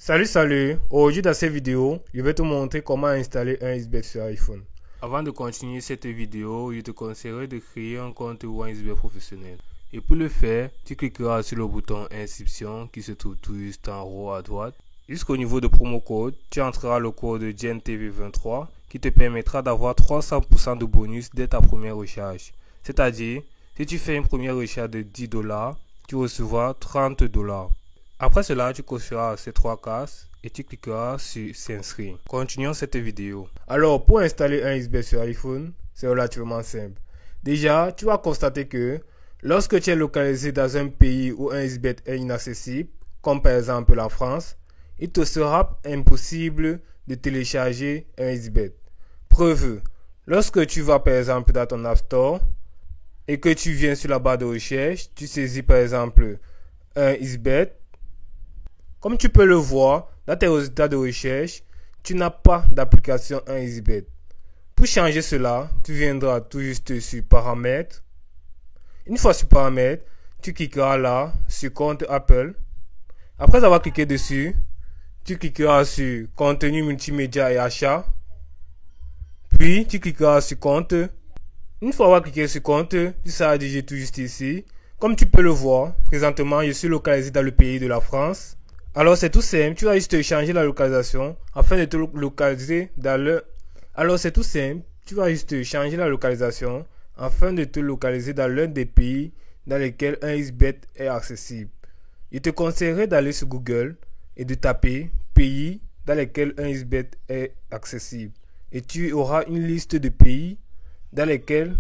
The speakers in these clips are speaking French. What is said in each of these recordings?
Salut, aujourd'hui dans cette vidéo, je vais te montrer comment installer OneXBet sur iPhone. Avant de continuer cette vidéo, je te conseillerais de créer un compte OneXBet professionnel. Et pour le faire, tu cliqueras sur le bouton inscription qui se trouve tout juste en haut à droite. Jusqu'au niveau de promo code, tu entreras le code GENTV23 qui te permettra d'avoir 300% de bonus dès ta première recharge. C'est-à-dire, si tu fais une première recharge de $10, tu recevras $30. Après cela, tu cocheras ces trois cases et tu cliqueras sur s'inscrire. Continuons cette vidéo. Alors, pour installer OneXBet sur iPhone, c'est relativement simple. Déjà, tu vas constater que lorsque tu es localisé dans un pays où OneXBet est inaccessible, comme par exemple la France, il te sera impossible de télécharger OneXBet. Preuve, lorsque tu vas par exemple dans ton App Store et que tu viens sur la barre de recherche, tu saisis par exemple OneXBet. Comme tu peux le voir, dans tes résultats de recherche, tu n'as pas d'application OneXBet. Pour changer cela, tu viendras tout juste sur Paramètres. Une fois sur Paramètres, tu cliqueras là sur Compte Apple. Après avoir cliqué dessus, tu cliqueras sur Contenu multimédia et achat. Puis, tu cliqueras sur Compte. Une fois avoir cliqué sur Compte, tu seras dirigé tout juste ici. Comme tu peux le voir, présentement, je suis localisé dans le pays de la France. Alors c'est tout simple, tu vas juste changer la localisation afin de te localiser dans le... l'un des pays dans lesquels OneXBet est accessible. Je te conseillerais d'aller sur Google et de taper pays dans lesquels OneXBet est accessible. Et tu auras une liste de pays dans lesquels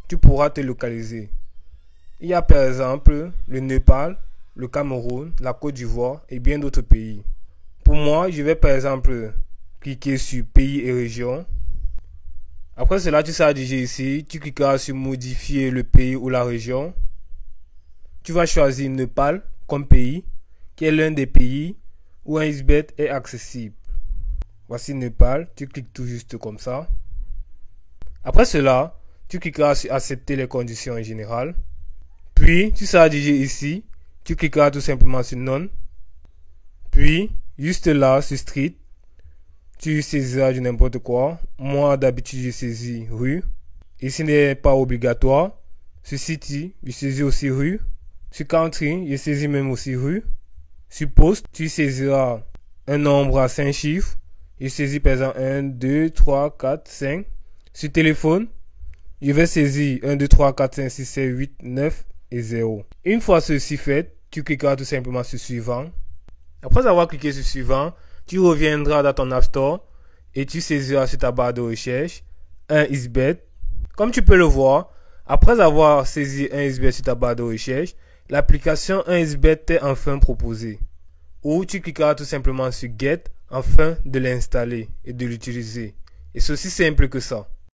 tu pourras te localiser. Il y a par exemple le Népal, le Cameroun, la Côte d'Ivoire et bien d'autres pays. Pour moi, je vais par exemple cliquer sur pays et région. Après cela, tu seras dirigé ici. Tu cliqueras sur modifier le pays ou la région. Tu vas choisir Népal comme pays, qui est l'un des pays où OneXBet est accessible. Voici Népal. Tu cliques tout juste comme ça. Après cela, tu cliqueras sur accepter les conditions générales. Puis, tu seras dirigé ici. Tu cliqueras tout simplement sur non. Puis, juste là, sur street, tu saisiras du n'importe quoi. Moi, d'habitude, je saisis rue. Ici n'est pas obligatoire. Sur city, je saisis aussi rue. Sur country, je saisis même aussi rue. Sur poste, tu saisiras un nombre à 5 chiffres. Je saisis par exemple 1, 2, 3, 4, 5. Sur téléphone, je vais saisir 1, 2, 3, 4, 5, 6, 7, 8, 9 et 0. Une fois ceci fait, tu cliqueras tout simplement sur suivant. Après avoir cliqué sur suivant, tu reviendras dans ton App Store et tu saisiras sur ta barre de recherche OneXBet. Comme tu peux le voir, après avoir saisi OneXBet sur ta barre de recherche, l'application OneXBet t'est enfin proposée. Ou tu cliqueras tout simplement sur Get afin de l'installer et de l'utiliser. Et c'est aussi simple que ça.